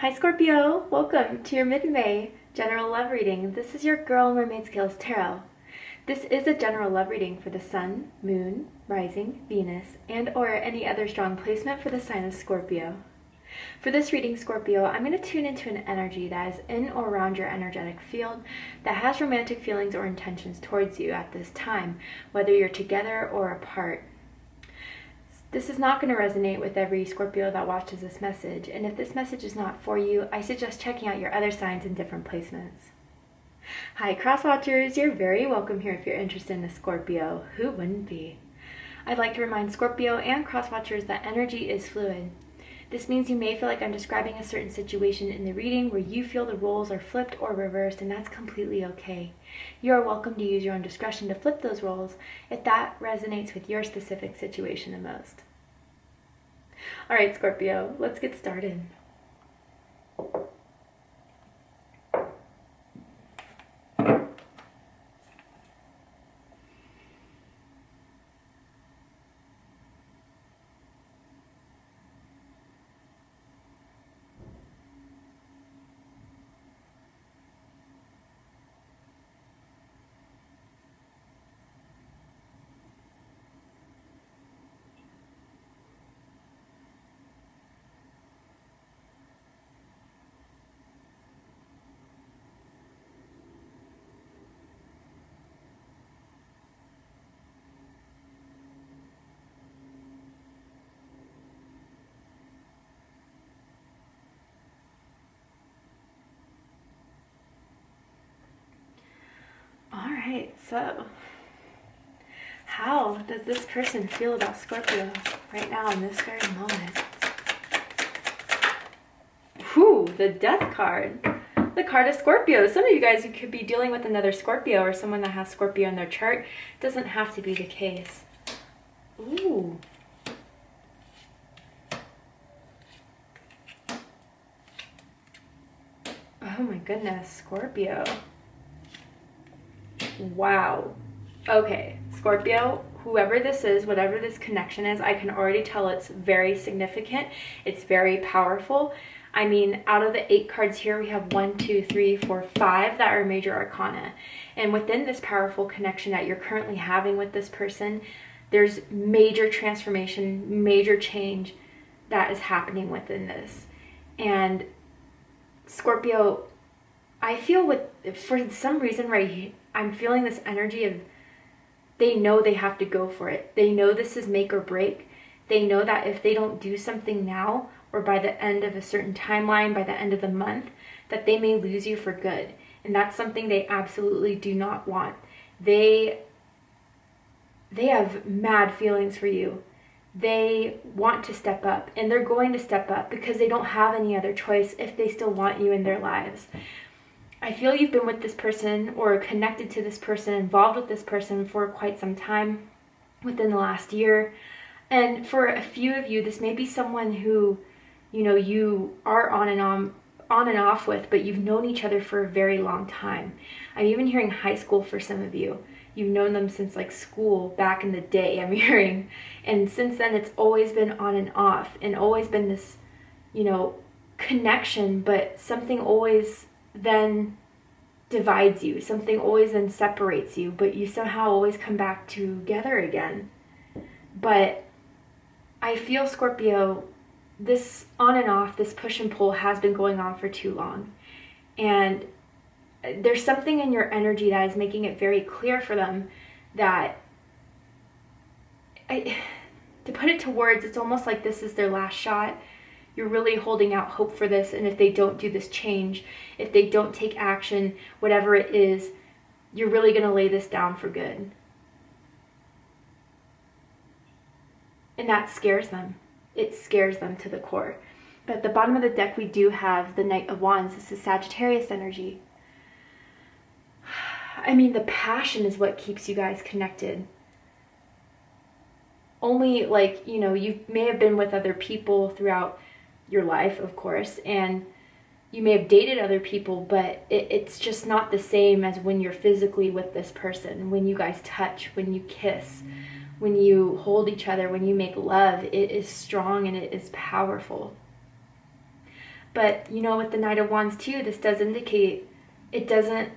Hi Scorpio, welcome to your mid-May general love reading. This is your girl Mermaid Skills Tarot. This is a general love reading for the Sun, Moon, Rising, Venus, and or any other strong placement for the sign of Scorpio. For this reading, Scorpio, I'm going to tune into an energy that is in or around your energetic field that has romantic feelings or intentions towards you at this time, whether you're together or apart. This is not going to resonate with every Scorpio that watches this message, and if this message is not for you, I suggest checking out your other signs in different placements. Hi cross watchers, you're very welcome here if you're interested in a Scorpio. Who wouldn't be? I'd like to remind Scorpio and cross watchers that energy is fluid. This means you may feel like I'm describing a certain situation in the reading where you feel the roles are flipped or reversed, and that's completely okay. You are welcome to use your own discretion to flip those roles if that resonates with your specific situation the most. Alright Scorpio, let's get started. Alright, so how does this person feel about Scorpio right now in this very moment? Whew, the Death card. The card of Scorpio. Some of you guys, you could be dealing with another Scorpio or someone that has Scorpio in their chart. It doesn't have to be the case. Ooh. Oh my goodness, Scorpio. Wow. Okay, Scorpio, whoever this is, whatever this connection is, I can already tell it's very significant. It's very powerful. I mean, out of the 8 cards here, we have 1, 2, 3, 4, 5 that are major arcana. And within this powerful connection that you're currently having with this person, there's major transformation, major change that is happening within this. And Scorpio, I feel for some reason right, I'm feeling this energy of they know they have to go for it. They know this is make or break. They know that if they don't do something now or by the end of a certain timeline, by the end of the month, that they may lose you for good. And that's something they absolutely do not want. They have mad feelings for you. They want to step up, and they're going to step up because they don't have any other choice if they still want you in their lives. I feel you've been with this person or connected to this person, involved with this person for quite some time within the last year. And for a few of you, this may be someone who, you know, you are on and off with, but you've known each other for a very long time. I'm even hearing high school for some of you. You've known them since like school back in the day, I'm hearing. And since then, it's always been on and off and always been this, you know, connection, but something always then divides you. Something always then separates you, but you somehow always come back together again. But I feel, Scorpio, this on and off, this push and pull has been going on for too long. And there's something in your energy that is making it very clear for them that, to put it to words, it's almost like this is their last shot. You're really holding out hope for this, and if they don't do this change, if they don't take action, whatever it is, you're really going to lay this down for good. And that scares them. It scares them to the core. But at the bottom of the deck, we do have the Knight of Wands. This is Sagittarius energy. I mean, the passion is what keeps you guys connected. Only, like, you know, you may have been with other people throughout your life, of course, and you may have dated other people, but it's just not the same as when you're physically with this person. When you guys touch, when you kiss, when you hold each other, when you make love, it is strong and it is powerful. But, you know, with the Knight of Wands too, this does indicate it doesn't,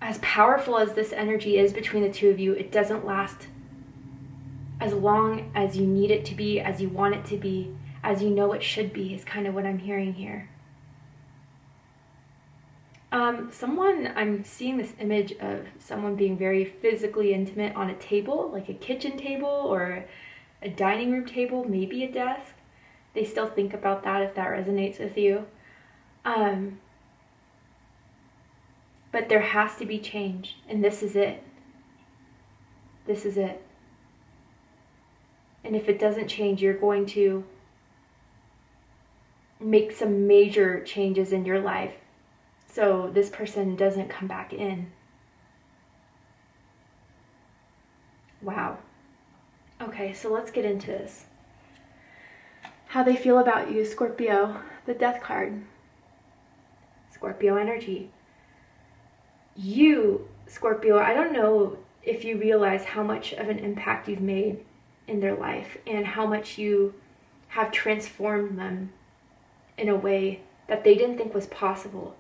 as powerful as this energy is between the two of you, it doesn't last as long as you need it to be, as you want it to be, as you know it should be, is kind of what I'm hearing here. I'm seeing this image of someone being very physically intimate on a table, like a kitchen table or a dining room table, maybe a desk. They still think about that if that resonates with you. But there has to be change, and this is it. This is it. And if it doesn't change, you're going to make some major changes in your life so this person doesn't come back in. Wow. Okay, so let's get into this. How they feel about you, Scorpio. The Death card. Scorpio energy. You, Scorpio, I don't know if you realize how much of an impact you've made in their life and how much you have transformed them in a way that they didn't think was possible.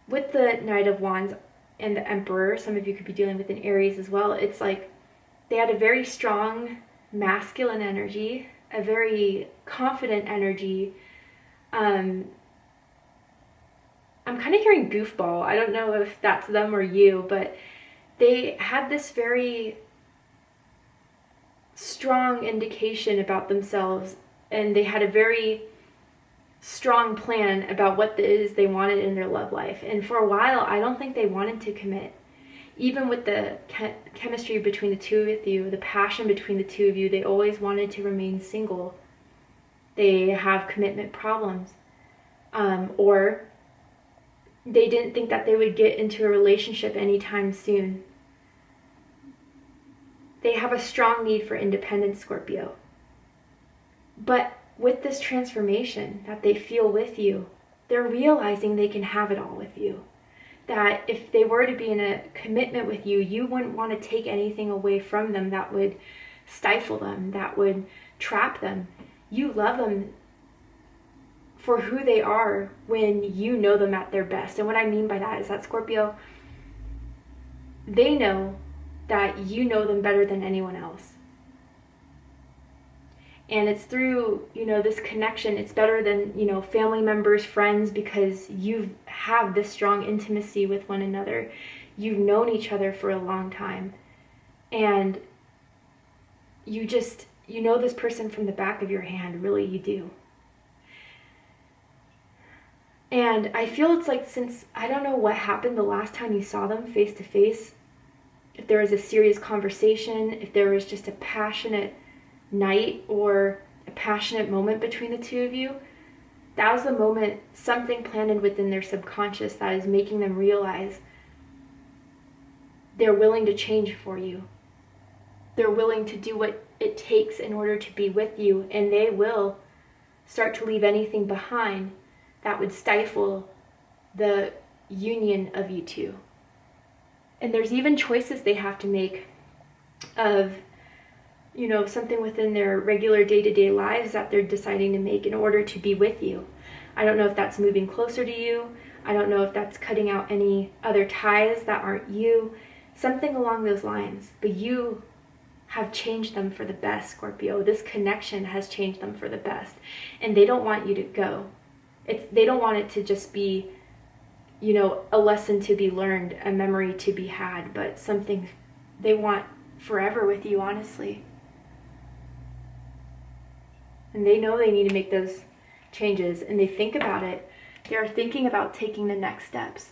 With the Knight of Wands and the Emperor, some of you could be dealing with an Aries as well, it's like they had a very strong masculine energy, a very confident energy. I'm kind of hearing goofball. I don't know if that's them or you, but they had this very strong indication about themselves, and they had a very strong plan about what it is they wanted in their love life. And for a while, I don't think they wanted to commit. Even with the chemistry between the two of you, the passion between the two of you, they always wanted to remain single. They have commitment problems. Or they didn't think that they would get into a relationship anytime soon. They have a strong need for independence, Scorpio. But with this transformation that they feel with you, they're realizing they can have it all with you. That if they were to be in a commitment with you, you wouldn't want to take anything away from them that would stifle them, that would trap them. You love them for who they are when you know them at their best. And what I mean by that is that, Scorpio, they know that you know them better than anyone else. And it's through, this connection. It's better than, family members, friends, because you have this strong intimacy with one another. You've known each other for a long time. And you know this person from the back of your hand. Really, you do. And I feel it's like, since I don't know what happened the last time you saw them face to face, if there was a serious conversation, if there was just a passionate night or a passionate moment between the two of you, that was the moment something planted within their subconscious that is making them realize they're willing to change for you. They're willing to do what it takes in order to be with you, and they will start to leave anything behind that would stifle the union of you two. And there's even choices they have to make of, something within their regular day-to-day lives that they're deciding to make in order to be with you. I don't know if that's moving closer to you. I don't know if that's cutting out any other ties that aren't you. Something along those lines. But you have changed them for the best, Scorpio. This connection has changed them for the best. And they don't want you to go. They don't want it to just be, a lesson to be learned, a memory to be had, but something they want forever with you, honestly. And they know they need to make those changes, and they think about it. They're thinking about taking the next steps.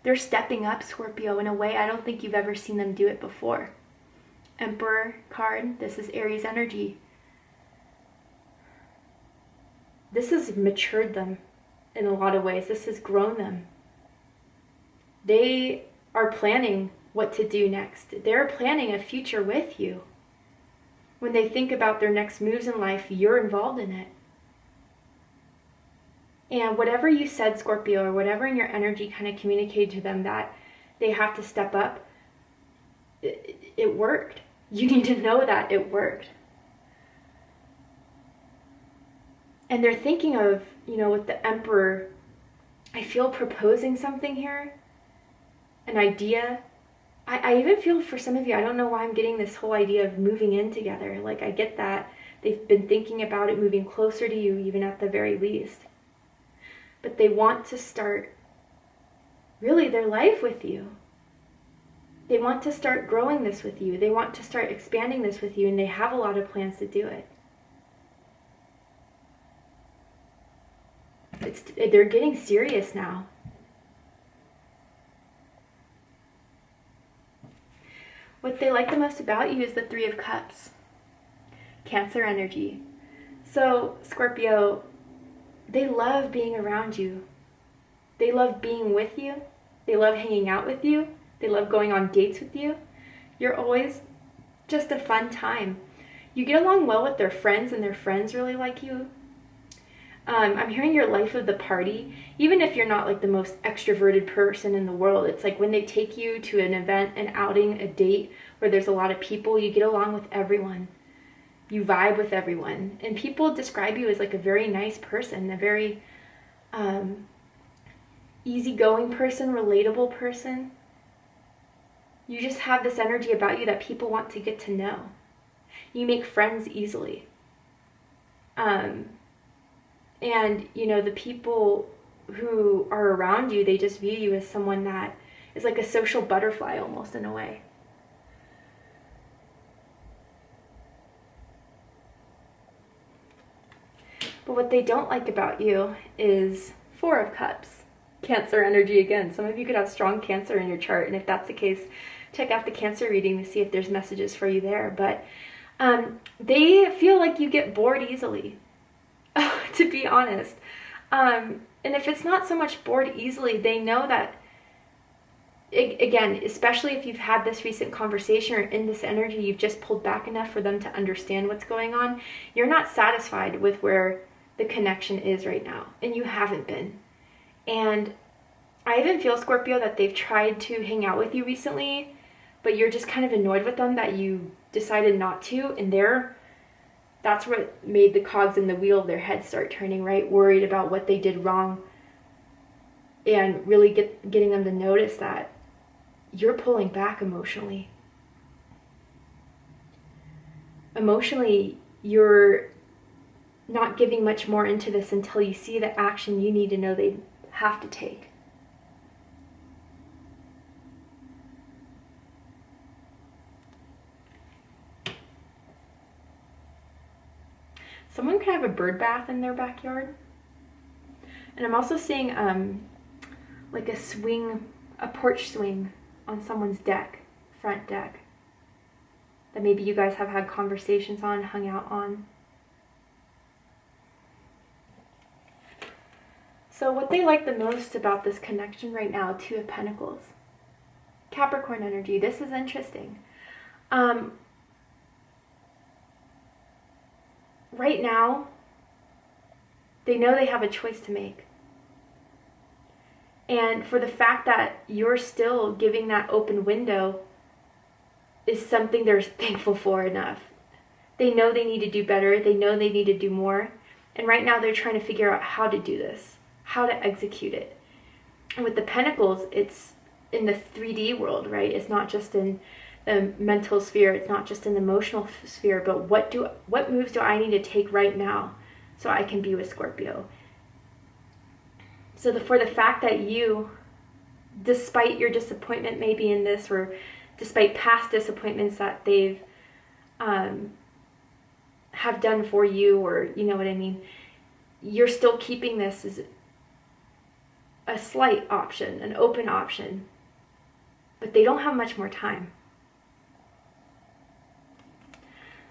They're stepping up, Scorpio, in a way I don't think you've ever seen them do it before. Emperor card, this is Aries energy. This has matured them in a lot of ways. This has grown them. They are planning what to do next. They're planning a future with you. When they think about their next moves in life, you're involved in it. And whatever you said, Scorpio, or whatever in your energy kind of communicated to them that they have to step up, it worked. You need to know that it worked. And they're thinking of, you know, with the Emperor, I feel proposing something here, an idea. I even feel for some of you, I don't know why I'm getting this whole idea of moving in together. Like, I get that. They've been thinking about it, moving closer to you, even at the very least. But they want to start, really, their life with you. They want to start growing this with you. They want to start expanding this with you, and they have a lot of plans to do it. They're getting serious now. What they like the most about you is the Three of Cups. Cancer energy. So, Scorpio, they love being around you. They love being with you. They love hanging out with you. They love going on dates with you. You're always just a fun time. You get along well with their friends, and their friends really like you. I'm hearing your life of the party. Even if you're not like the most extroverted person in the world, it's like when they take you to an event, an outing, a date where there's a lot of people, you get along with everyone. You vibe with everyone. And people describe you as like a very nice person, a very easygoing person, relatable person. You just have this energy about you that people want to get to know. You make friends easily. And, you know, the people who are around you, they just view you as someone that is like a social butterfly almost in a way. But what they don't like about you is Four of Cups. Cancer energy again. Some of you could have strong Cancer in your chart, and if that's the case, check out the Cancer reading to see if there's messages for you there. But they feel like you get bored easily. To be honest. And if it's not so much bored easily, they know that, again, especially if you've had this recent conversation or in this energy, you've just pulled back enough for them to understand what's going on. You're not satisfied with where the connection is right now, and you haven't been. And I even feel, Scorpio, that they've tried to hang out with you recently, but you're just kind of annoyed with them that you decided not to, and that's what made the cogs in the wheel of their head start turning, right? Worried about what they did wrong, and really getting them to notice that you're pulling back emotionally. Emotionally, you're not giving much more into this until you see the action you need to know they have to take. Someone could have a bird bath in their backyard. And I'm also seeing like a swing, a porch swing on someone's deck, front deck, that maybe you guys have had conversations on, hung out on. So what they like the most about this connection right now, Two of Pentacles. Capricorn energy, this is interesting. Right now, they know they have a choice to make. And for the fact that you're still giving that open window is something they're thankful for enough. They know they need to do better. They know they need to do more. And right now they're trying to figure out how to do this, how to execute it. And with the Pentacles, it's in the 3D world, right? It's not just in the mental sphere, it's not just in the emotional sphere, but what moves do I need to take right now so I can be with Scorpio? So for the fact that you, despite your disappointment maybe in this, or despite past disappointments that they've have done for you, or you know what I mean, you're still keeping this as a slight option, an open option, but they don't have much more time.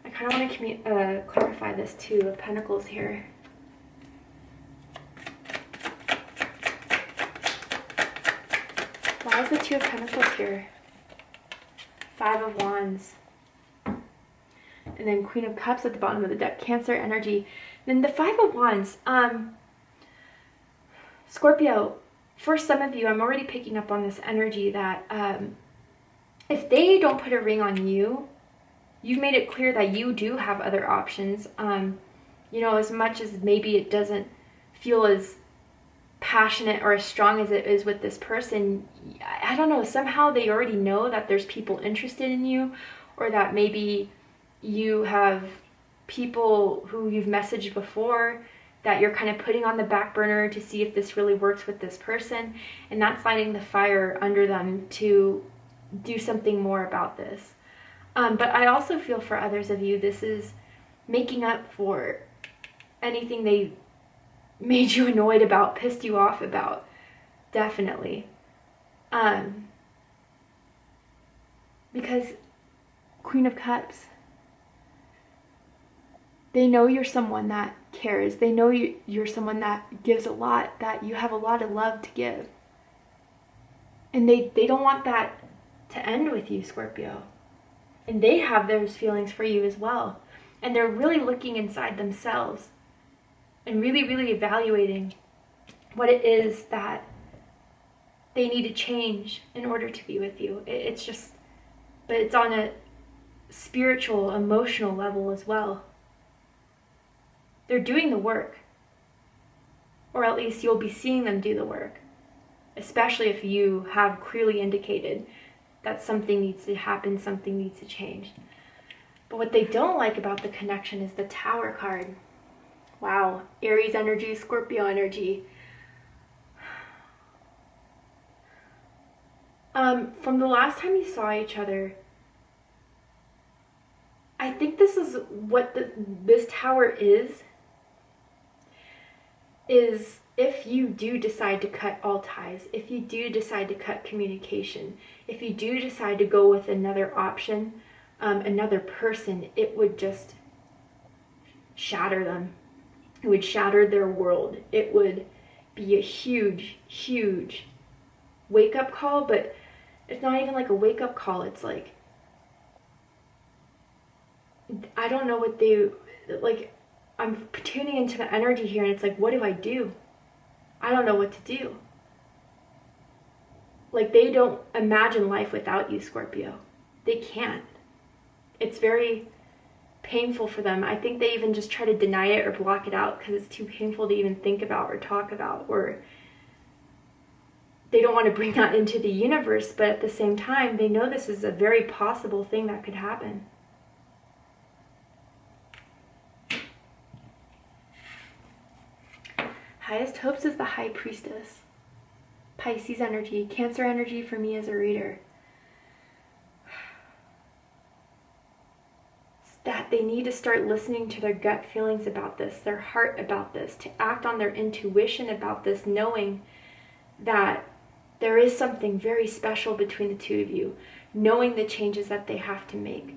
I kind of want to clarify this Two of Pentacles here. Why is the Two of Pentacles here? Five of Wands. And then Queen of Cups at the bottom of the deck. Cancer energy. Then the Five of Wands. Scorpio, for some of you, I'm already picking up on this energy that if they don't put a ring on you, you've made it clear that you do have other options. You You know, as much as maybe it doesn't feel as passionate or as strong as it is with this person, I don't know, somehow they already know that there's people interested in you, or that maybe you have people who you've messaged before that you're kind of putting on the back burner to see if this really works with this person, and that's lighting the fire under them to do something more about this. But I also feel for others of you, this is making up for anything they made you annoyed about, pissed you off about, definitely. Because Queen of Cups, they know you're someone that cares. They know you're someone that gives a lot, that you have a lot of love to give. And they don't want that to end with you, Scorpio. And they have those feelings for you as well. And they're really looking inside themselves and really, really evaluating what it is that they need to change in order to be with you. It's just, but it's on a spiritual, emotional level as well. They're doing the work. Or at least you'll be seeing them do the work. Especially if you have clearly indicated that something needs to happen, something needs to change. But what they don't like about the connection is the Tower card. Wow, Aries energy, Scorpio energy. From the last time you saw each other, I think this is what this Tower is if you do decide to cut all ties, if you do decide to cut communication, if you do decide to go with another option, another person, it would just shatter them. It would shatter their world. It would be a huge, huge wake-up call, but it's not even like a wake-up call. It's like, I don't know what they, like, I'm tuning into the energy here, and it's like, what do I do? I don't know what to do. Like, they don't imagine life without you, Scorpio. They can't. It's very painful for them. I think they even just try to deny it or block it out because it's too painful to even think about or talk about, or they don't want to bring that into the universe, but at the same time, they know this is a very possible thing that could happen. Highest hopes is the High Priestess. Pisces energy, Cancer energy for me as a reader. That they need to start listening to their gut feelings about this, their heart about this, to act on their intuition about this, knowing that there is something very special between the two of you, knowing the changes that they have to make,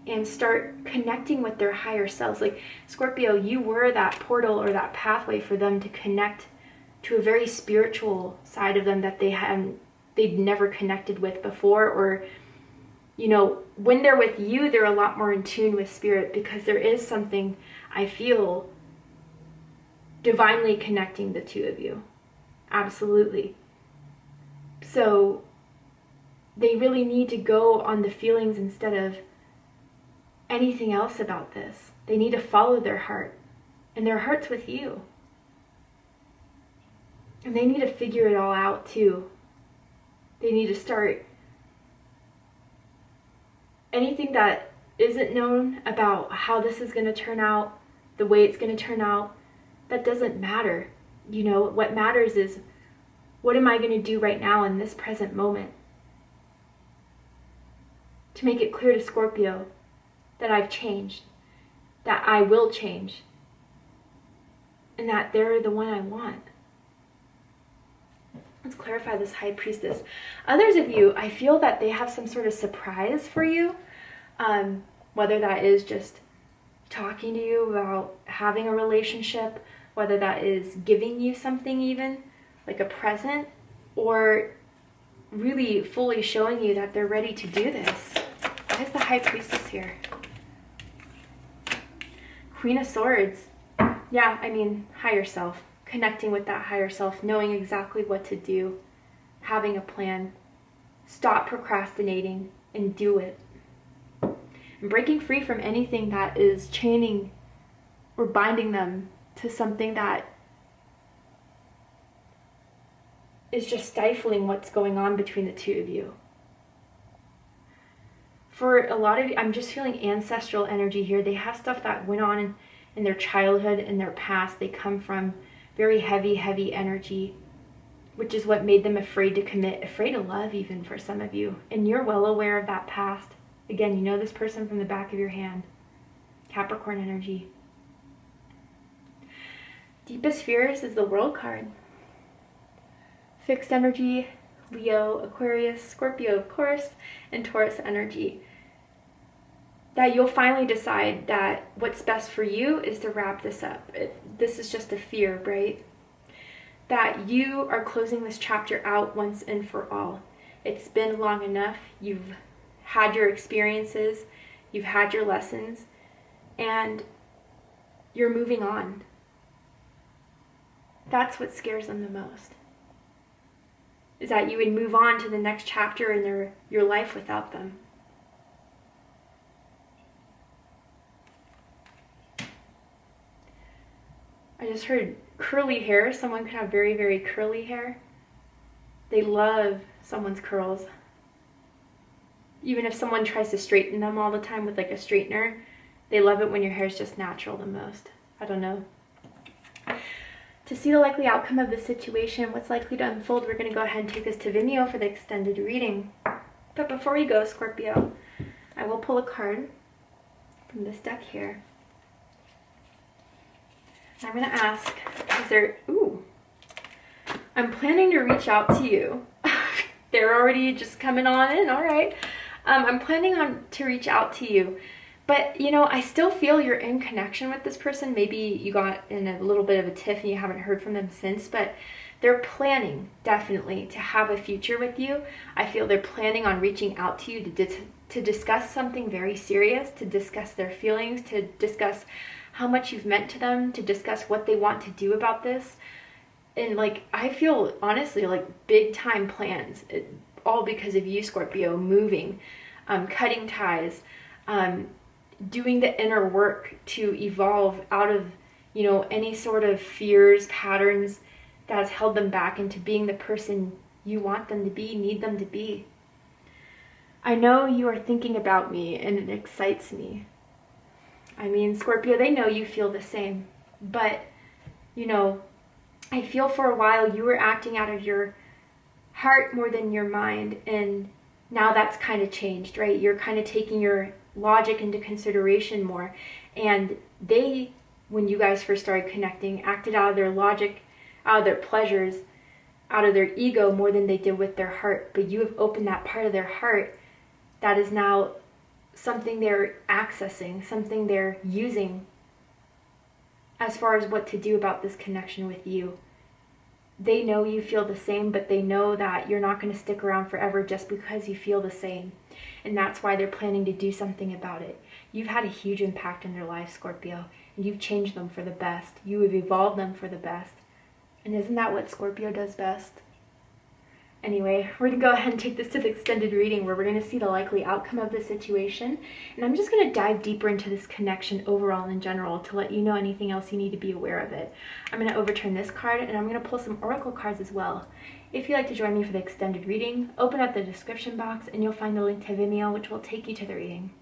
and start connecting with their higher selves. Like, Scorpio, you were that portal or that pathway for them to connect to a very spiritual side of them that they'd never connected with before. Or, you know, when they're with you, they're a lot more in tune with spirit, because there is something, I feel, divinely connecting the two of you. Absolutely. So they really need to go on the feelings instead of anything else about this. They need to follow their heart, and their heart's with you. And they need to figure it all out too. They need to start anything that isn't known about how this is going to turn out, the way it's going to turn out, that doesn't matter. You know, what matters is, what am I going to do right now in this present moment to make it clear to Scorpio that I've changed, that I will change, and that they're the one I want. Let's clarify this High Priestess. Others of you, I feel that they have some sort of surprise for you, whether that is just talking to you about having a relationship, whether that is giving you something even, like a present, or really fully showing you that they're ready to do this. Why is the High Priestess here? Queen of Swords. Yeah, I mean, higher self. Connecting with that higher self, knowing exactly what to do, having a plan. Stop procrastinating and do it. And breaking free from anything that is chaining or binding them to something that is just stifling what's going on between the two of you. For a lot of you, I'm just feeling ancestral energy here. They have stuff that went on in their childhood, in their past. They come from very heavy energy, which is what made them afraid to commit, afraid to love even for some of you. And you're well aware of that past. Again, you know this person from the back of your hand. Capricorn energy. Deepest fears is the World card. Fixed energy, Leo, Aquarius, Scorpio, of course, and Taurus energy. That you'll finally decide that what's best for you is to wrap this up. This is just a fear, right? That you are closing this chapter out once and for all. It's been long enough. You've had your experiences, you've had your lessons, and you're moving on. That's what scares them the most. Is that you would move on to the next chapter in your life without them. I just heard curly hair. Someone could have very curly hair. They love someone's curls. Even if someone tries to straighten them all the time with like a straightener, they love it when your hair is just natural the most. I don't know. To see the likely outcome of the situation, what's likely to unfold, we're going to go ahead and take this to Vimeo for the extended reading. But before we go, Scorpio, I will pull a card from this deck here. I'm going to ask, I'm planning to reach out to you. They're already just coming on in, all right. I'm planning to reach out to you. But, you know, I still feel you're in connection with this person. Maybe you got in a little bit of a tiff and you haven't heard from them since, but they're planning, definitely, to have a future with you. I feel they're planning on reaching out to you to discuss something very serious, to discuss their feelings, to discuss how much you've meant to them, to discuss what they want to do about this. And, like, I feel, honestly, like, big-time plans, all because of you, Scorpio, moving, cutting ties, doing the inner work to evolve out of, you know, any sort of fears, patterns that has held them back into being the person you want them to be, need them to be. I know you are thinking about me and it excites me. I mean, Scorpio, they know you feel the same, but, you know, I feel for a while you were acting out of your heart more than your mind, and now that's kind of changed, right? You're kind of taking your logic into consideration more, and they, when you guys first started connecting, acted out of their logic, out of their pleasures, out of their ego more than they did with their heart. But you have opened that part of their heart that is now something they're accessing, something they're using as far as what to do about this connection with you. They know you feel the same, but they know that you're not going to stick around forever just because you feel the same. And that's why they're planning to do something about it. You've had a huge impact in their life, Scorpio, and you've changed them for the best. You have evolved them for the best. And isn't that what Scorpio does best? Anyway, we're going to go ahead and take this to the extended reading where we're going to see the likely outcome of the situation. And I'm just going to dive deeper into this connection overall and in general to let you know anything else you need to be aware of it. I'm going to overturn this card and I'm going to pull some oracle cards as well. If you'd like to join me for the extended reading, open up the description box and you'll find the link to Vimeo, which will take you to the reading.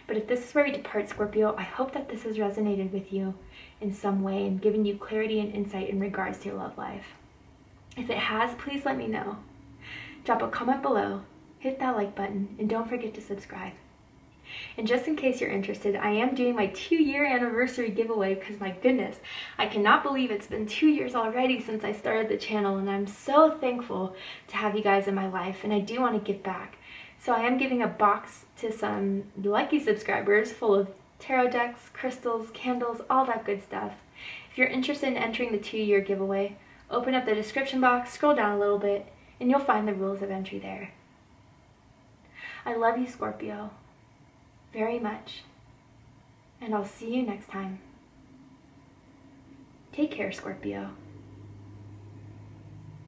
But if this is where we depart, Scorpio, I hope that this has resonated with you in some way and given you clarity and insight in regards to your love life. If it has, please let me know. Drop a comment below, hit that like button, and don't forget to subscribe. And just in case you're interested, I am doing my 2-year anniversary giveaway because, my goodness, I cannot believe it's been 2 years already since I started the channel, and I'm so thankful to have you guys in my life, and I do want to give back. So I am giving a box to some lucky subscribers full of tarot decks, crystals, candles, all that good stuff. If you're interested in entering the 2-year giveaway, open up the description box, scroll down a little bit, and you'll find the rules of entry there. I love you, Scorpio, very much, and I'll see you next time. Take care, Scorpio.